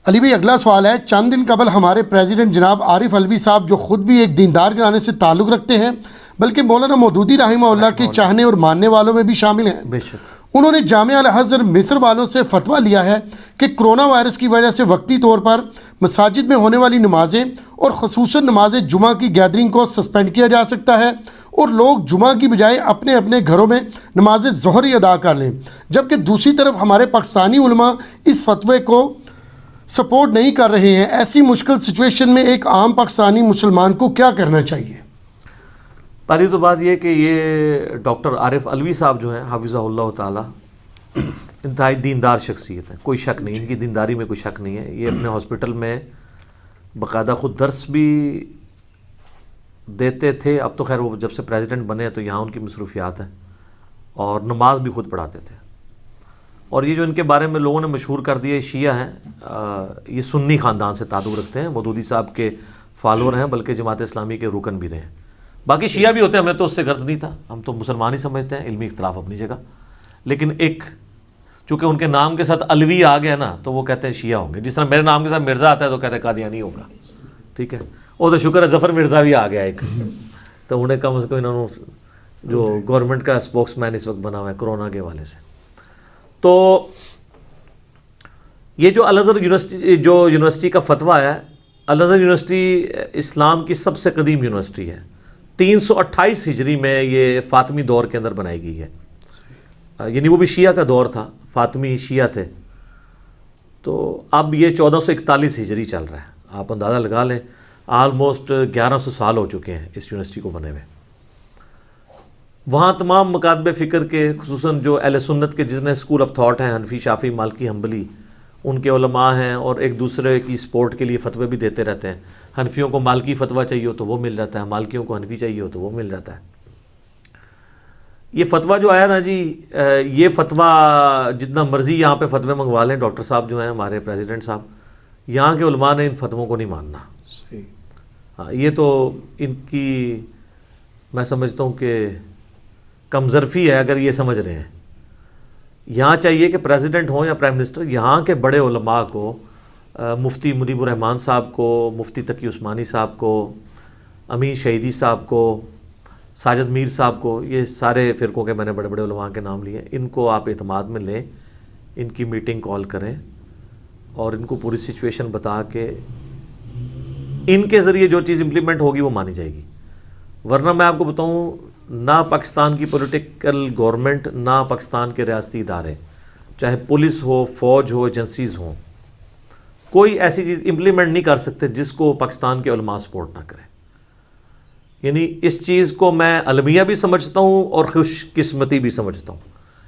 علی بھائی اگلا سوال ہے، چند دن قبل ہمارے پریزیڈنٹ جناب عارف علوی صاحب جو خود بھی ایک دیندار گھرانے سے تعلق رکھتے ہیں بلکہ مولانا مودودی رحمہ اللہ کے چاہنے اور ماننے والوں میں بھی شامل ہیں، بے شک انہوں نے جامعہ الازہر مصر والوں سے فتویٰ لیا ہے کہ کرونا وائرس کی وجہ سے وقتی طور پر مساجد میں ہونے والی نمازیں اور خصوصاً نماز جمعہ کی گیدرنگ کو سسپینڈ کیا جا سکتا ہے اور لوگ جمعہ کی بجائے اپنے اپنے گھروں میں نماز ظہر ہی ادا کر لیں، جبکہ دوسری طرف ہمارے پاکستانی علماء اس فتوے کو سپورٹ نہیں کر رہے ہیں۔ ایسی مشکل سچویشن میں ایک عام پاکستانی مسلمان کو کیا کرنا چاہیے؟ پہلی تو بات یہ کہ یہ ڈاکٹر عارف علوی صاحب جو ہیں حافظہ اللہ تعالی انتہائی دیندار شخصیت ہیں، کوئی شک نہیں، ان کی دینداری میں کوئی شک نہیں ہے۔ یہ اپنے ہاسپٹل میں باقاعدہ خود درس بھی دیتے تھے، اب تو خیر وہ جب سے پریزیڈنٹ بنے ہیں تو یہاں ان کی مصروفیات ہیں، اور نماز بھی خود پڑھاتے تھے۔ اور یہ جو ان کے بارے میں لوگوں نے مشہور کر دیا شیعہ ہیں، یہ سنی خاندان سے تعلق رکھتے ہیں، مودودی صاحب کے فالوور ہیں، بلکہ جماعت اسلامی کے رکن بھی رہے ہیں۔ باقی شیعہ بھی ہوتے ہیں، ہمیں تو اس سے غرض نہیں تھا، ہم تو مسلمان ہی سمجھتے ہیں، علمی اختلاف اپنی جگہ، لیکن ایک چونکہ ان کے نام کے ساتھ علوی آ گیا نا تو وہ کہتے ہیں شیعہ ہوں گے، جس طرح میرے نام کے ساتھ مرزا آتا ہے تو کہتے ہیں قادیانی ہوگا، ٹھیک ہے، وہ تو شکر ہے ظفر مرزا بھی آ گیا ایک، تو انہیں کم از کم انہوں نے جو گورنمنٹ کا اسپوکس مین اس وقت بنا ہوا ہے کرونا کے حوالے سے۔ تو یہ جو الازہر یونیورسٹی کا فتویٰ ہے، الازہر یونیورسٹی اسلام کی سب سے قدیم یونیورسٹی ہے، 328 ہجری میں یہ فاطمی دور کے اندر بنائی گئی ہے، یعنی وہ بھی شیعہ کا دور تھا، فاطمی شیعہ تھے، تو اب یہ 1441 ہجری چل رہا ہے، آپ اندازہ لگا لیں آلموسٹ 1100 سال ہو چکے ہیں اس یونیورسٹی کو بنے ہوئے۔ وہاں تمام مکاتب فکر کے، خصوصاً جو اہل سنت کے جتنے اسکول آف تھاٹ ہیں، حنفی، شافعی، مالکی، حنبلی، ان کے علماء ہیں، اور ایک دوسرے کی سپورٹ کے لیے فتوے بھی دیتے رہتے ہیں۔ حنفیوں کو مالکی فتویٰ چاہیے ہو تو وہ مل جاتا ہے، مالکیوں کو حنفی چاہیے ہو تو وہ مل جاتا ہے۔ یہ فتویٰ جو آیا نا جی، یہ فتویٰ جتنا مرضی یہاں پہ فتوے منگوا لیں، ڈاکٹر صاحب جو ہیں ہمارے پریزیڈنٹ صاحب، یہاں کے علماء نے ان فتووں کو نہیں ماننا۔ ہاں، یہ تو ان کی میں سمجھتا ہوں کہ کمظرفی ہے اگر یہ سمجھ رہے ہیں۔ یہاں چاہیے کہ پریزیڈنٹ ہوں یا پرائم منسٹر، یہاں کے بڑے علماء کو، مفتی منیب الرحمان صاحب کو، مفتی تقی عثمانی صاحب کو، امین شہیدی صاحب کو، ساجد میر صاحب کو، یہ سارے فرقوں کے میں نے بڑے بڑے علماء کے نام لیے، ان کو آپ اعتماد میں لیں، ان کی میٹنگ کال کریں اور ان کو پوری سچویشن بتا کے ان کے ذریعے جو چیز امپلیمنٹ ہوگی وہ مانی جائے گی۔ ورنہ میں آپ کو بتاؤں، نہ پاکستان کی پولیٹیکل گورنمنٹ، نہ پاکستان کے ریاستی ادارے، چاہے پولیس ہو، فوج ہو، ایجنسیز ہوں، کوئی ایسی چیز امپلیمنٹ نہیں کر سکتے جس کو پاکستان کے علماء سپورٹ نہ کریں۔ یعنی اس چیز کو میں المیہ بھی سمجھتا ہوں اور خوش قسمتی بھی سمجھتا ہوں،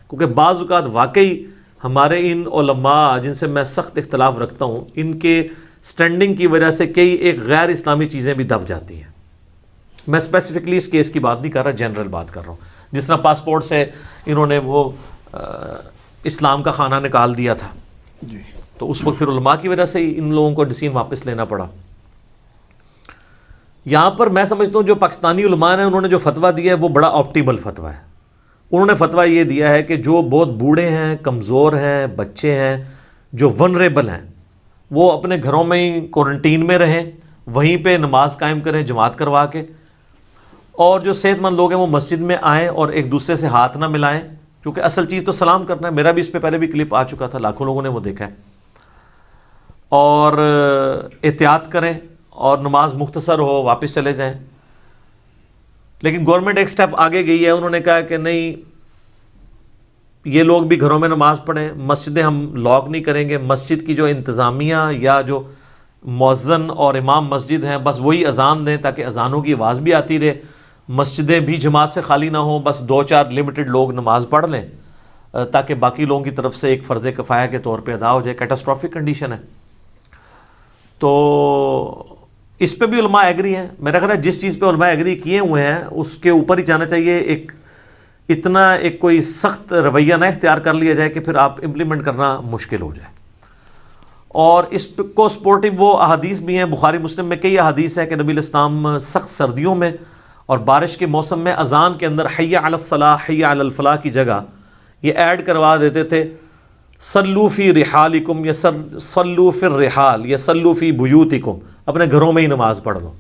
کیونکہ بعض اوقات واقعی ہمارے ان علماء جن سے میں سخت اختلاف رکھتا ہوں، ان کے سٹینڈنگ کی وجہ سے کئی ایک غیر اسلامی چیزیں بھی دب جاتی ہیں۔ میں اسپیسیفکلی اس کیس کی بات نہیں کر رہا، جنرل بات کر رہا ہوں۔ جس طرح پاسپورٹ سے انہوں نے وہ اسلام کا خانہ نکال دیا تھا جی، تو اس وقت پھر علماء کی وجہ سے ہی ان لوگوں کو ڈیسیژن واپس لینا پڑا۔ یہاں پر میں سمجھتا ہوں جو پاکستانی علماء نے انہوں نے جو فتویٰ دیا ہے وہ بڑا آپٹیمل فتویٰ ہے۔ انہوں نے فتویٰ یہ دیا ہے کہ جو بہت بوڑھے ہیں، کمزور ہیں، بچے ہیں، جو ونریبل ہیں، وہ اپنے گھروں میں ہی کوارنٹین میں رہیں، وہیں پہ نماز قائم کریں جماعت کروا کے، اور جو صحت مند لوگ ہیں وہ مسجد میں آئیں اور ایک دوسرے سے ہاتھ نہ ملائیں، کیونکہ اصل چیز تو سلام کرنا ہے۔ میرا بھی اس پہ پہلے بھی کلپ آ چکا تھا، لاکھوں لوگوں نے وہ دیکھا ہے۔ اور احتیاط کریں اور نماز مختصر ہو واپس چلے جائیں۔ لیکن گورنمنٹ ایک سٹیپ آگے گئی ہے، انہوں نے کہا کہ نہیں، یہ لوگ بھی گھروں میں نماز پڑھیں، مسجدیں ہم لاک نہیں کریں گے، مسجد کی جو انتظامیہ یا جو مؤذن اور امام مسجد ہیں بس وہی اذان دیں تاکہ اذانوں کی آواز بھی آتی رہے، مسجدیں بھی جماعت سے خالی نہ ہوں، بس 2-4 لمیٹڈ لوگ نماز پڑھ لیں تاکہ باقی لوگوں کی طرف سے ایک فرض کفایہ کے طور پہ ادا ہو جائے۔ کیٹاسٹرافک کنڈیشن ہے، تو اس پہ بھی علماء ایگری ہیں۔ میرا خیال ہے جس چیز پہ علماء ایگری کیے ہوئے ہیں اس کے اوپر ہی جانا چاہیے، اتنا کوئی سخت رویہ نہ اختیار کر لیا جائے کہ پھر آپ امپلیمنٹ کرنا مشکل ہو جائے۔ اور اس کو سپورٹیو وہ احادیث بھی ہیں، بخاری مسلم میں کئی احادیث ہے کہ نبی الاسلام سخت سردیوں میں اور بارش کے موسم میں اذان کے اندر حی علی الصلاح، حی علی الفلاح کی جگہ یہ ایڈ کروا دیتے تھے صلو فی رحالکم یا صلو فی الرحال یا صلو فی بیوتکم، اپنے گھروں میں ہی نماز پڑھ لو.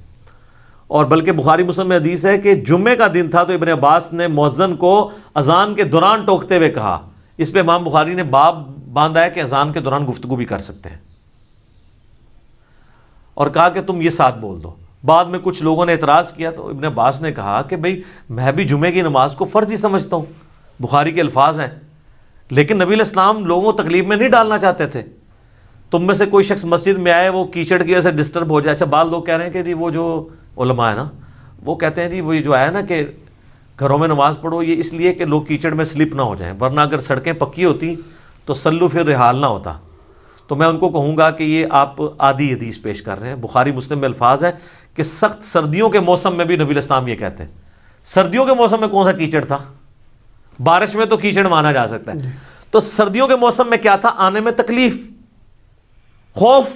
اور بلکہ بخاری مسلم میں حدیث ہے کہ جمعے کا دن تھا تو ابن عباس نے مؤذن کو اذان کے دوران ٹوکتے ہوئے کہا. اس پہ امام بخاری نے باب باندھا ہے کہ اذان کے دوران گفتگو بھی کر سکتے ہیں، اور کہا کہ تم یہ ساتھ بول دو. بعد میں کچھ لوگوں نے اعتراض کیا تو ابن عباس نے کہا کہ بھئی میں بھی جمعے کی نماز کو فرض ہی سمجھتا ہوں، بخاری کے الفاظ ہیں، لیکن نبی علیہ السلام لوگوں کو تکلیف میں نہیں ڈالنا چاہتے تھے. تم میں سے کوئی شخص مسجد میں آئے، وہ کیچڑ کی وجہ سے ڈسٹرب ہو جائے. اچھا بعض لوگ کہہ رہے ہیں کہ جی وہ جو علماء ہے نا وہ کہتے ہیں جی وہ جو آیا نا کہ گھروں میں نماز پڑھو، یہ اس لیے کہ لوگ کیچڑ میں سلپ نہ ہو جائیں، ورنہ اگر سڑکیں پکی ہوتی تو صلو فی الرحال نہ ہوتا. تو میں ان کو کہوں گا کہ یہ آپ آدھی حدیث پیش کر رہے ہیں. بخاری مسلم میں الفاظ ہے کہ سخت سردیوں کے موسم میں بھی نبی علیہ السلام یہ کہتے ہیں. سردیوں کے موسم میں کون سا کیچڑ تھا؟ بارش میں تو کیچڑ مانا جا سکتا ہے، تو سردیوں کے موسم میں کیا تھا؟ آنے میں تکلیف، خوف.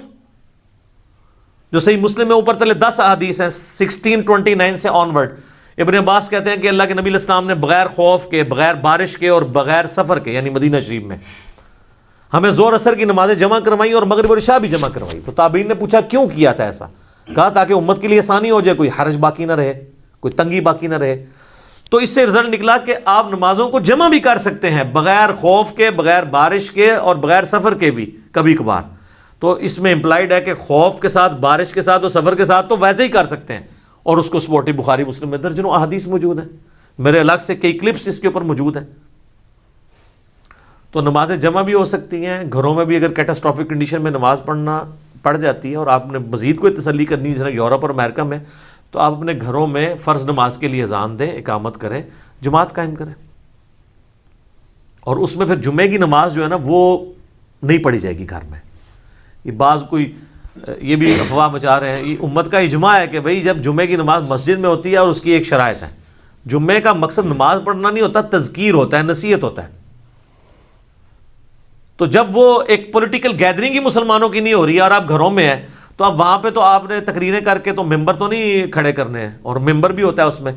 جو صحیح مسلم میں اوپر تلے 10 احادیث ہیں 1629 سے آنورڈ. ابن عباس کہتے ہیں کہ اللہ کے نبی علیہ السلام نے بغیر خوف کے، بغیر بارش کے اور بغیر سفر کے، یعنی مدینہ شریف میں ہمیں زور اثر کی نمازیں جمع کروائی اور مغرب اور عشاء بھی جمع کروائی. تو تابعین نے پوچھا کیوں کیا تھا ایسا؟ کہا تاکہ امت کے لیے آسانی ہو جائے، کوئی حرج باقی نہ رہے، کوئی تنگی باقی نہ رہے. تو اس سے رزلٹ نکلا کہ آپ نمازوں کو جمع بھی کر سکتے ہیں بغیر خوف کے، بغیر بارش کے اور بغیر سفر کے بھی کبھی کبھار. تو اس میں امپلائڈ ہے کہ خوف کے ساتھ، بارش کے ساتھ اور سفر کے ساتھ تو ویسے ہی کر سکتے ہیں، اور اس کو سپورٹی بخاری مسلم میں درجنوں احادیث موجود ہیں. میرے الگ سے کئی کلپس اس کے اوپر موجود ہیں. تو نمازیں جمع بھی ہو سکتی ہیں گھروں میں بھی. اگر کیٹاسٹرافک کنڈیشن میں نماز پڑھ جاتی ہے اور آپ نے مزید کوئی تسلی کرنی جس طرح یورپ اور امریکہ میں، تو آپ اپنے گھروں میں فرض نماز کے لیے اذان دیں، اقامت کریں، جماعت قائم کریں. اور اس میں پھر جمعے کی نماز جو ہے نا وہ نہیں پڑھی جائے گی گھر میں. یہ بعض کوئی یہ بھی افواہ مچا رہے ہیں. یہ امت کا اجماع ہے کہ بھئی جب جمعے کی نماز مسجد میں ہوتی ہے، اور اس کی ایک شرائط ہے، جمعے کا مقصد نماز پڑھنا نہیں ہوتا، تذکیر ہوتا ہے، نصیحت ہوتا ہے. تو جب وہ ایک پولیٹیکل گیدرنگ ہی مسلمانوں کی نہیں ہو رہی ہے اور آپ گھروں میں ہیں، تو اب وہاں پہ تو آپ نے تقریریں کر کے تو ممبر تو نہیں کھڑے کرنے ہیں، اور ممبر بھی ہوتا ہے، اس میں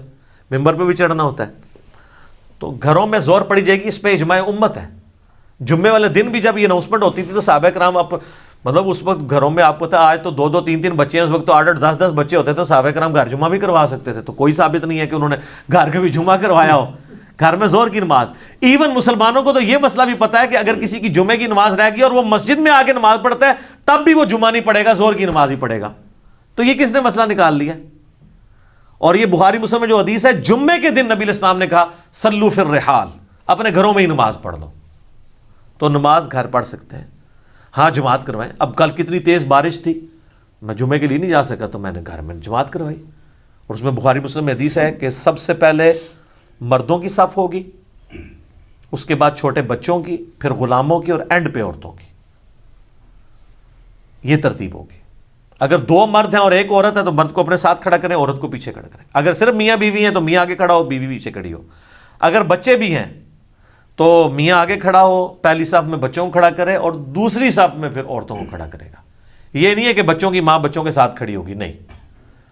ممبر پہ بھی چڑھنا ہوتا ہے. تو گھروں میں زور پڑی جائے گی، اس پہ اجماع امت ہے. جمعے والے دن بھی جب یہ اناؤنسمنٹ ہوتی تھی تو صحابہ کرام مطلب اس وقت گھروں میں آپ کو پتا آج تو 2-2 3-3 بچے ہیں، اس وقت تو 8-8 10-10 بچے ہوتے تھے، تو صحابہ کرام گھر جمعہ بھی کروا سکتے تھے. تو کوئی ثابت نہیں ہے کہ انہوں نے گھر کے بھی جمعہ کروایا ہو. گھر میں زور کی نماز. ایون مسلمانوں کو تو یہ مسئلہ بھی پتا ہے کہ اگر کسی کی جمعے کی نماز رہ گئی اور وہ مسجد میں آ کے نماز پڑھتا ہے تب بھی وہ جمعہ نہیں پڑھے گا، زور کی نماز ہی پڑھے گا. تو یہ کس نے مسئلہ نکال لیا؟ اور یہ بخاری مسلم میں جو حدیث ہے، جمعے کے دن نبی علیہ السلام نے کہا صلو فی الرحال، اپنے گھروں میں ہی نماز پڑھ لو. تو نماز گھر پڑھ سکتے ہیں، ہاں جماعت کروائیں. اب کل کتنی تیز بارش تھی، میں جمعے کے لیے نہیں جا سکا تو میں نے گھر میں جماعت کروائی. اور اس میں بخاری مسلم میں حدیث ہے کہ سب سے پہلے مردوں کی صف ہوگی، اس کے بعد چھوٹے بچوں کی، پھر غلاموں کی، اور اینڈ پہ عورتوں کی. یہ ترتیب ہوگی. اگر 2 مرد ہیں اور 1 عورت ہے تو مرد کو اپنے ساتھ کھڑا کریں، عورت کو پیچھے کھڑا کریں. اگر صرف میاں بیوی ہیں تو میاں آگے کھڑا ہو، بیوی پیچھے کھڑی ہو. اگر بچے بھی ہیں تو میاں آگے کھڑا ہو، پہلی صف میں بچوں کو کھڑا کرے اور دوسری صف میں پھر عورتوں کو کھڑا کرے گا. یہ نہیں ہے کہ بچوں کی ماں بچوں کے ساتھ کھڑی ہوگی، نہیں،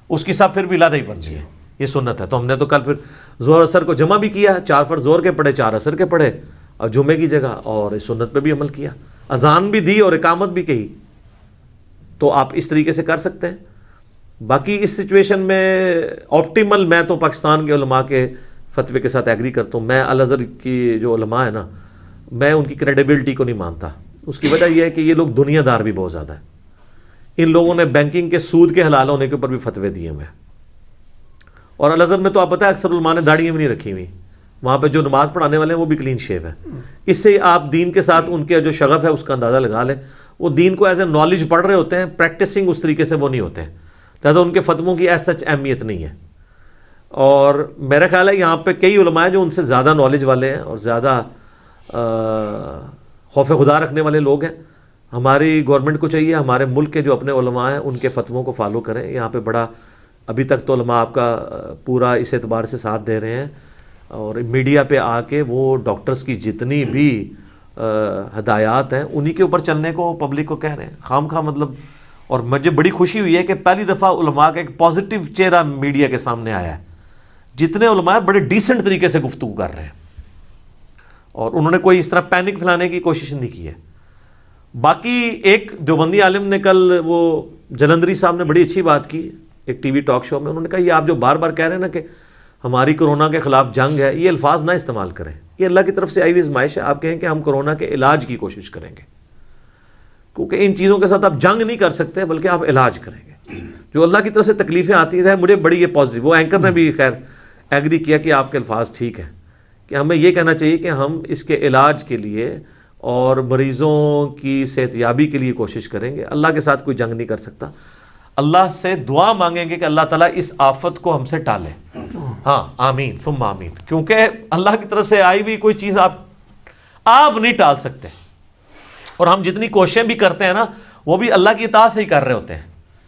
اس کی صف پھر بھی علیحدہ ہی بنتی ہے. یہ سنت ہے. تو ہم نے تو کل پھر زور اثر کو جمع بھی کیا، 4 فرض زور کے پڑھے، 4 اثر کے پڑھے اور جمعے کی جگہ، اور اس سنت پہ بھی عمل کیا، اذان بھی دی اور اقامت بھی کہی. تو آپ اس طریقے سے کر سکتے ہیں. باقی اس سچویشن میں آپٹیمل، میں تو پاکستان کے علماء کے فتوے کے ساتھ ایگری کرتا ہوں. میں الازہر کی جو علماء ہیں نا، میں ان کی کریڈیبلٹی کو نہیں مانتا. اس کی وجہ یہ ہے کہ یہ لوگ دنیا دار بھی بہت زیادہ ہیں. ان لوگوں نے بینکنگ کے سود کے حلال ہونے کے اوپر بھی فتوے دیے ہوئے ہیں. اور الازہر میں تو آپ پتہ ہے اکثر علماء نے داڑیاں بھی نہیں رکھی ہوئی. وہاں پہ جو نماز پڑھانے والے ہیں وہ بھی کلین شیو ہے. اس سے آپ دین کے ساتھ ان کے جو شغف ہے اس کا اندازہ لگا لیں. وہ دین کو ایز اے نالج پڑھ رہے ہوتے ہیں، پریکٹسنگ اس طریقے سے وہ نہیں ہوتے ہیں، لہٰذا ان کے فتووں کی ایز سچ اہمیت نہیں ہے. اور میرا خیال ہے یہاں پہ کئی علماء ہیں جو ان سے زیادہ نالج والے ہیں اور زیادہ خوف خدا رکھنے والے لوگ ہیں. ہماری گورنمنٹ کو چاہیے ہمارے ملک کے جو اپنے علماء ہیں ان کے فتووں کو فالو کریں. یہاں پہ بڑا ابھی تک تو علماء آپ کا پورا اس اعتبار سے ساتھ دے رہے ہیں، اور میڈیا پہ آ کے وہ ڈاکٹرز کی جتنی بھی ہدایات ہیں انہی کے اوپر چلنے کو پبلک کو کہہ رہے ہیں خام خواہ مطلب. اور مجھے بڑی خوشی ہوئی ہے کہ پہلی دفعہ علماء کا ایک پازیٹیو چہرہ میڈیا کے سامنے آیا ہے. جتنے علماء بڑے ڈیسنٹ طریقے سے گفتگو کر رہے ہیں، اور انہوں نے کوئی اس طرح پینک پھیلانے کی کوشش نہیں کی ہے. باقی ایک دیوبندی عالم نے کل وہ جلندری صاحب نے بڑی اچھی بات کی ایک ٹی وی ٹاک شو میں. انہوں نے کہا یہ آپ جو بار بار کہہ رہے ہیں نا کہ ہماری کرونا کے خلاف جنگ ہے, یہ الفاظ نہ استعمال کریں. یہ اللہ کی طرف سے آئی ہوئی آزمائش ہے. آپ کہیں کہ ہم کرونا کے علاج کی کوشش کریں گے, کیونکہ ان چیزوں کے ساتھ آپ جنگ نہیں کر سکتے بلکہ آپ علاج کریں گے. جو اللہ کی طرف سے تکلیفیں آتی ہیں مجھے بڑی یہ پازیٹیو, وہ اینکر نے بھی خیر ایگری کیا کہ آپ کے الفاظ ٹھیک ہیں کہ ہمیں یہ کہنا چاہیے کہ ہم اس کے علاج کے لیے اور مریضوں کی صحت یابی کے لیے کوشش کریں گے. اللہ کے ساتھ کوئی جنگ نہیں کر سکتا. اللہ سے دعا مانگیں گے کہ اللہ تعالیٰ اس آفت کو ہم سے ٹالے. ہاں آمین ثم آمین, کیونکہ اللہ کی طرف سے آئی ہوئی کوئی چیز آپ نہیں ٹال سکتے. اور ہم جتنی کوششیں بھی کرتے ہیں نا وہ بھی اللہ کی اطاعت سے ہی کر رہے ہوتے ہیں.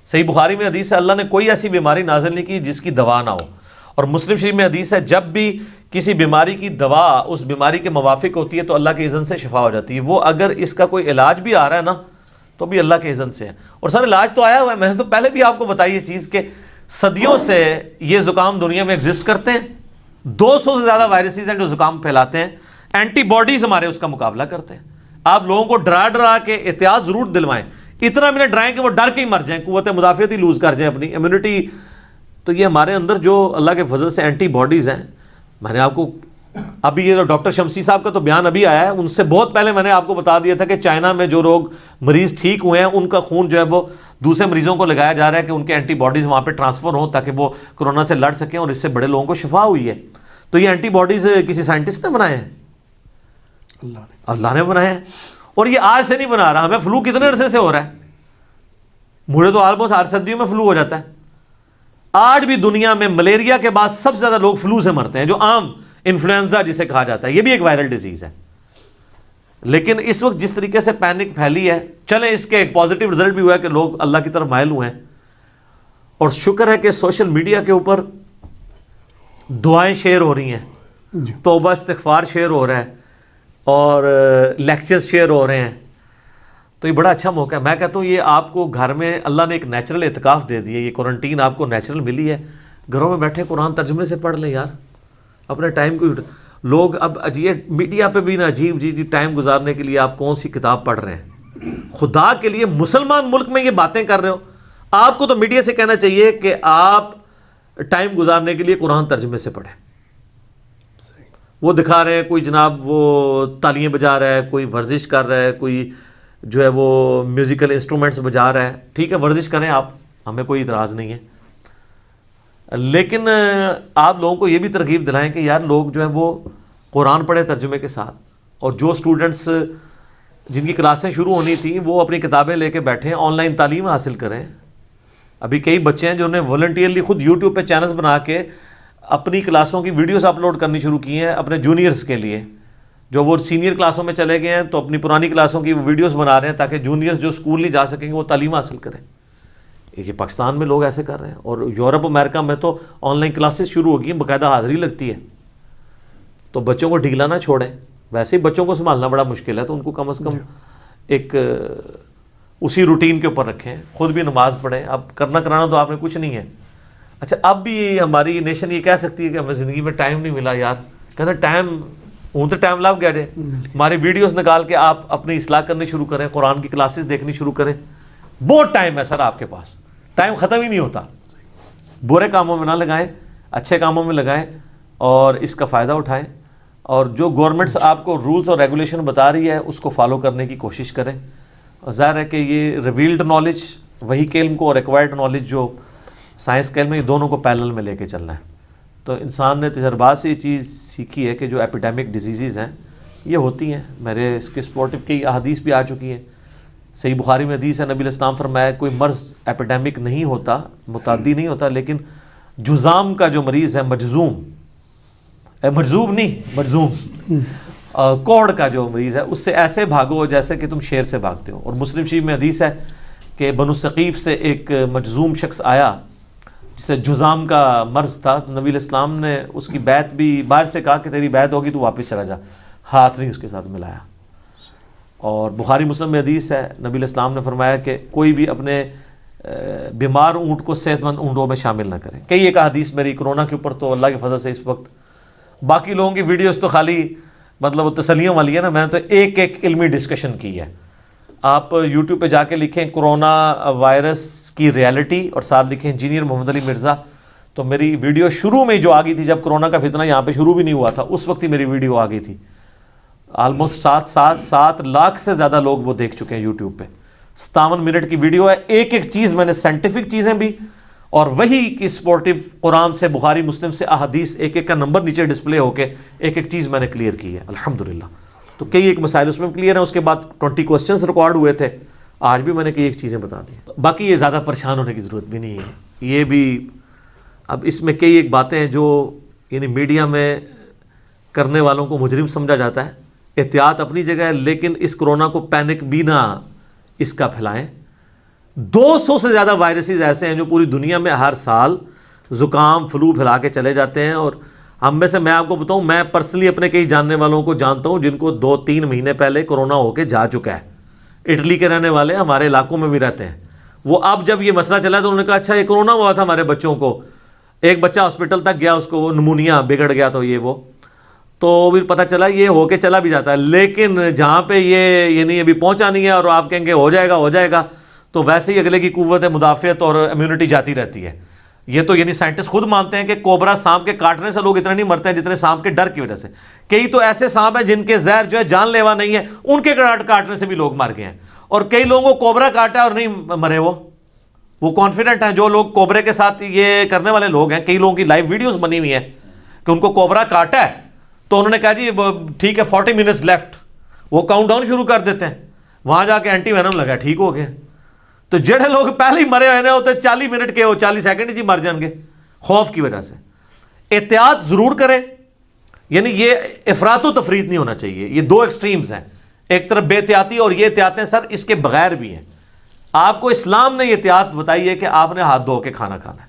صحیح بخاری میں حدیث ہے اللہ نے کوئی ایسی بیماری نازل نہیں کی جس کی دوا نہ ہو. اور مسلم شریف میں حدیث ہے جب بھی کسی بیماری کی دوا اس بیماری کے موافق ہوتی ہے تو اللہ کے اذن سے شفا ہو جاتی ہے. وہ اگر اس کا کوئی علاج بھی آ رہا ہے نا تو بھی اللہ کے اذن سے ہے. اور سر علاج تو آیا ہوا ہے, میں نے تو پہلے بھی آپ کو بتائی یہ چیز کہ صدیوں سے یہ زکام دنیا میں ایگزسٹ کرتے ہیں. 200 سے زیادہ وائرسز ہیں جو زکام پھیلاتے ہیں. اینٹی باڈیز ہمارے اس کا مقابلہ کرتے ہیں. آپ لوگوں کو ڈرا کے احتیاط ضرور دلوائیں, اتنا بھی نہ ڈرائیں کہ وہ ڈر کے ہی مر جائیں, قوت مدافعت ہی لوز کر جائیں, اپنی امیونٹی. تو یہ ہمارے اندر جو اللہ کے فضل سے اینٹی باڈیز ہیں, میں نے آپ کو ابھی یہ ڈاکٹر شمسی صاحب کا تو بیان ابھی آیا ہے, ان سے بہت پہلے میں نے آپ کو بتا دیا تھا کہ چائنا میں جو لوگ مریض ٹھیک ہوئے ہیں ان کا خون جو ہے وہ دوسرے مریضوں کو لگایا جا رہا ہے کہ ان کے اینٹی باڈیز وہاں پہ ٹرانسفر ہوں تاکہ وہ کرونا سے لڑ سکیں, اور اس سے بڑے لوگوں کو شفا ہوئی ہے. تو یہ اینٹی باڈیز کسی سائنٹسٹ نے بنائے ہیں؟ اللہ نے بنائے ہیں. اور یہ آج سے نہیں بنا رہا, ہمیں فلو کتنے عرصے سے ہو رہا ہے. مجھے تو آلموسٹ ہر سردیوں میں فلو ہو جاتا ہے. آج بھی دنیا میں ملیریا کے بعد سب سے زیادہ لوگ فلو سے مرتے ہیں, جو عام انفلوئنزا جسے کہا جاتا ہے, یہ بھی ایک وائرل ڈیزیز ہے. لیکن اس وقت جس طریقے سے پینک پھیلی ہے, چلیں اس کے ایک پازیٹیو رزلٹ بھی ہوا ہے کہ لوگ اللہ کی طرف مائل ہوئے ہیں. اور شکر ہے کہ سوشل میڈیا کے اوپر دعائیں شیئر ہو رہی ہیں, توبہ استغفار شیئر ہو رہا ہے, اور لیکچرز شیئر ہو رہے ہیں. تو یہ بڑا اچھا موقع ہے. میں کہتا ہوں یہ آپ کو گھر میں اللہ نے ایک نیچرل اعتکاف دے دی ہے, یہ کوارنٹین آپ کو نیچرل ملی ہے. گھروں میں بیٹھے قرآن ترجمے سے پڑھ لیں یار, اپنے ٹائم کو. لوگ اب عجیب میڈیا پہ بھی نا عجیب جی ٹائم گزارنے کے لیے آپ کون سی کتاب پڑھ رہے ہیں. خدا کے لیے مسلمان ملک میں یہ باتیں کر رہے ہو, آپ کو تو میڈیا سے کہنا چاہیے کہ آپ ٹائم گزارنے کے لیے قرآن ترجمے سے پڑھیں. وہ دکھا رہے ہیں کوئی جناب وہ تالیاں بجا رہا ہے, کوئی ورزش کر رہا ہے, کوئی جو ہے وہ میوزیکل انسٹرومنٹس بجا رہا ہے. ٹھیک ہے ورزش کریں آپ, ہمیں کوئی اعتراض نہیں ہے, لیکن آپ لوگوں کو یہ بھی ترغیب دلائیں کہ یار لوگ جو ہے وہ قرآن پڑھے ترجمے کے ساتھ. اور جو سٹوڈنٹس جن کی کلاسیں شروع ہونی تھیں وہ اپنی کتابیں لے کے بیٹھیں, آن لائن تعلیم حاصل کریں. ابھی کئی بچے ہیں جنہوں نے والنٹیئرلی خود یوٹیوب پہ چینلز بنا کے اپنی کلاسوں کی ویڈیوز اپلوڈ کرنی شروع کی ہیں اپنے جونیئرز کے لیے. جو وہ سینئر کلاسوں میں چلے گئے ہیں تو اپنی پرانی کلاسوں کی ویڈیوز بنا رہے ہیں تاکہ جونیئرز جو اسکول نہیں جا سکیں گے وہ تعلیم حاصل کریں. یہ پاکستان میں لوگ ایسے کر رہے ہیں, اور یورپ امریکہ میں تو آن لائن کلاسز شروع ہو گئی ہیں, باقاعدہ حاضری لگتی ہے. تو بچوں کو ڈھیلا نہ چھوڑیں. ویسے ہی بچوں کو سنبھالنا بڑا مشکل ہے, تو ان کو کم از کم ایک اسی روٹین کے اوپر رکھیں, خود بھی نماز پڑھیں. اب کرنا کرانا تو آپ نے کچھ نہیں ہے. اچھا اب بھی ہماری نیشن یہ کہہ سکتی ہے کہ ہمیں زندگی میں ٹائم نہیں ملا یار, کہتے ٹائم ہوں تو ٹائم لگ گیا جائے. ہماری ویڈیوز نکال کے آپ اپنی اصلاح کرنی شروع کریں, قرآن کی کلاسز دیکھنی شروع کریں. بہت ٹائم ہے سر آپ کے پاس, ٹائم ختم ہی نہیں ہوتا. برے کاموں میں نہ لگائیں, اچھے کاموں میں لگائیں اور اس کا فائدہ اٹھائیں. اور جو گورنمنٹس آپ کو رولز اور ریگولیشن بتا رہی ہے اس کو فالو کرنے کی کوشش کریں. اور ظاہر ہے کہ یہ ریویلڈ نالج وہی کے علم کو اور ایکوائرڈ نالج جو سائنس کے علم میں, یہ دونوں کو پیرلل میں لے کے چلنا ہے. تو انسان نے تجربات سے یہ چیز سیکھی ہے کہ جو ایپیڈیمک ڈیزیزز ہیں یہ ہوتی ہیں. میرے اس کے سپورٹو کی احادیث بھی آ چکی ہیں. صحیح بخاری میں حدیث ہے, نبی علیہ السلام فرمایا کوئی مرض ایپیڈیمک نہیں ہوتا, متعدی نہیں ہوتا, لیکن جزام کا جو مریض ہے, مجزوم نہیں مجزوم, کوڑ کا جو مریض ہے اس سے ایسے بھاگو جیسے کہ تم شیر سے بھاگتے ہو. اور مسلم شریف میں حدیث ہے کہ بنو ثقیف سے ایک مجزوم شخص آیا جسے جزام کا مرض تھا, تو نبی علیہ السلام نے اس کی بیعت بھی باہر سے کہا کہ تیری بیعت ہوگی تو واپس چلا جا, ہاتھ نہیں اس کے ساتھ ملایا. اور بخاری مسلم میں حدیث ہے, نبی علیہ السلام نے فرمایا کہ کوئی بھی اپنے بیمار اونٹ کو صحت مند اونٹوں میں شامل نہ کرے. کئی ایک حدیث میری کرونا کے اوپر تو اللہ کے فضل سے اس وقت, باقی لوگوں کی ویڈیوز تو خالی مطلب تسلیوں والی ہے نا, میں نے تو ایک علمی ڈسکشن کی ہے. آپ یوٹیوب پہ جا کے لکھیں کرونا وائرس کی ریالٹی اور ساتھ لکھیں انجینئر محمد علی مرزا، تو میری ویڈیو شروع میں جو آ گئی تھی جب کرونا کا فتنہ یہاں پہ شروع بھی نہیں ہوا تھا، اس وقت ہی میری ویڈیو آ گئی تھی. آلموسٹ 7 لاکھ سے زیادہ لوگ وہ دیکھ چکے ہیں یوٹیوب پہ. 57 منٹ کی ویڈیو ہے. ایک ایک چیز میں نے سائنٹیفک چیزیں بھی اور وہی کی سپورٹیو قرآن سے، بخاری مسلم سے احادیث، ایک ایک کا نمبر نیچے ڈسپلے ہو کے ایک ایک چیز میں نے کلیئر کی ہے الحمدللہ. تو کئی ایک مسائل اس میں کلیئر ہیں. اس کے بعد 20 کوسچنز ریکارڈ ہوئے تھے، آج بھی میں نے کئی ایک چیزیں بتا دی. باقی یہ زیادہ پریشان ہونے کی ضرورت بھی نہیں ہے. یہ بھی اب اس میں کئی ایک باتیں ہیں جو یعنی میڈیا میں کرنے والوں کو مجرم سمجھا جاتا ہے. احتیاط اپنی جگہ ہے، لیکن اس کرونا کو پینک بھی نہ اس کا پھیلائیں. 200 سے زیادہ وائرسز ایسے ہیں جو پوری دنیا میں ہر سال زکام فلو پھیلا کے چلے جاتے ہیں. اور ہم میں سے میں آپ کو بتاؤں، میں پرسنلی اپنے کئی جاننے والوں کو جانتا ہوں جن کو 2-3 مہینے پہلے کرونا ہو کے جا چکا ہے. اٹلی کے رہنے والے ہمارے علاقوں میں بھی رہتے ہیں. وہ اب جب یہ مسئلہ چلا تو انہوں نے کہا اچھا یہ کرونا ہوا تھا ہمارے بچوں کو. ایک بچہ ہاسپٹل تک گیا، اس کو وہ نمونیا بگڑ گیا تو یہ وہ تو بھی پتہ چلا یہ ہو کے چلا بھی جاتا ہے. لیکن جہاں پہ یہ یعنی ابھی پہنچا نہیں ہے اور آپ کہیں گے ہو جائے گا تو ویسے ہی اگلے کی قوت مدافعت اور امیونٹی جاتی رہتی ہے. یہ تو یعنی سائنٹسٹ خود مانتے ہیں کہ کوبرا سانپ کے کاٹنے سے لوگ اتنے نہیں مرتے ہیں جتنے سانپ کے ڈر کی وجہ سے. کئی تو ایسے سانپ ہیں جن کے زہر جو ہے جان لیوا نہیں ہے، ان کے کاٹنے سے بھی لوگ مر گئے ہیں. اور کئی لوگوں کو کوبرا کاٹا اور نہیں مرے. وہ کانفیڈنٹ ہیں جو لوگ کوبرے کے ساتھ یہ کرنے والے لوگ ہیں. کئی لوگوں کی لائیو ویڈیوز بنی ہوئی ہیں کہ ان کو کوبرا کاٹا ہے تو انہوں نے کہا جی ٹھیک ہے 40 منٹس لیفٹ، وہ کاؤنٹ ڈاؤن شروع کر دیتے ہیں. وہاں جا کے اینٹی وینم لگا، ٹھیک ہو گیا. تو جڑے لوگ پہلے ہی مرے ہوئے ہوتے 40 منٹ کے 40 سیکنڈ ہی مر جان گے خوف کی وجہ سے. احتیاط ضرور کریں. یعنی یہ افراط و تفریط نہیں ہونا چاہیے. یہ دو ایکسٹریمز ہیں، ایک طرف بے احتیاطی اور یہ احتیاطیں سر اس کے بغیر بھی ہیں. آپ کو اسلام نے یہ احتیاط بتائی ہے کہ آپ نے ہاتھ دھو کے کھانا کھانا ہے،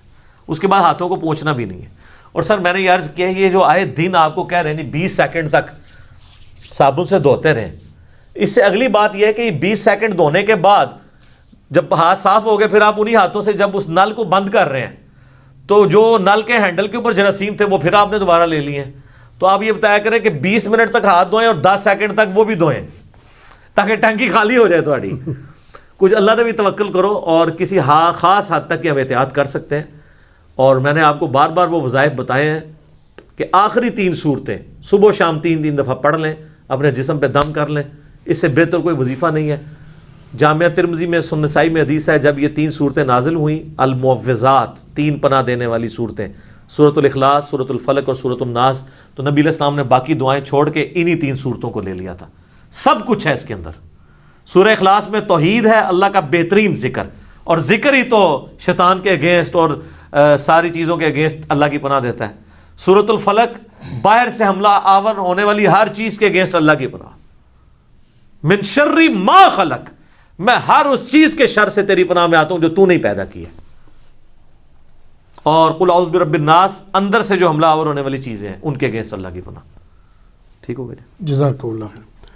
اس کے بعد ہاتھوں کو پوچھنا بھی نہیں ہے. اور سر میں نے یہ عرض کیا یہ جو آئے دن آپ کو کہہ رہے ہیں 20 سیکنڈ تک صابن سے دھوتے رہیں. اس سے اگلی بات یہ ہے کہ یہ 20 سیکنڈ دھونے کے بعد جب ہاتھ صاف ہو گئے پھر آپ انہی ہاتھوں سے جب اس نل کو بند کر رہے ہیں تو جو نل کے ہینڈل کے اوپر جراثیم تھے وہ پھر آپ نے دوبارہ لے لیے ہیں. تو آپ یہ بتایا کریں کہ 20 منٹ تک ہاتھ دھوئیں اور 10 سیکنڈ تک وہ بھی دھوئیں تاکہ ٹنکی خالی ہو جائے تھوڑی. کچھ اللہ نے بھی توکل کرو اور کسی خاص حد تک ہم احتیاط کر سکتے ہیں. اور میں نے آپ کو بار بار وہ وظائف بتائے ہیں کہ آخری 3 صورتیں صبح و شام 3 دفعہ پڑھ لیں، اپنے جسم پہ دم کر لیں. اس سے بہتر کوئی وظیفہ نہیں ہے. جامعہ ترمذی میں سنن نسائی میں حدیث ہے جب یہ 3 صورتیں نازل ہوئیں المعوذات، 3 پناہ دینے والی صورتیں، سورۃ الاخلاص، سورۃ الفلق اور سورۃ الناس، تو نبی علیہ السلام نے باقی دعائیں چھوڑ کے انہی 3 صورتوں کو لے لیا تھا. سب کچھ ہے اس کے اندر. سورہ اخلاص میں توحید ہے، اللہ کا بہترین ذکر، اور ذکر ہی تو شیطان کے اگینسٹ اور ساری چیزوں کے اگینسٹ اللہ کی پناہ دیتا ہے. سورۃ الفلق باہر سے حملہ آور ہونے والی ہر چیز کے اگینسٹ اللہ کی پناہ. من شر ما خلق، میں ہر اس چیز کے شر سے تیری پناہ میں آتا ہوں جو تو نہیں پیدا کی ہے. اور قل اعوذ برب الناس، اندر سے جو حملہ آور ہونے والی چیزیں ہیں ان کے اگینسٹ اللہ کی پناہ. ٹھیک ہو گیا. جزاک اللہ خیر.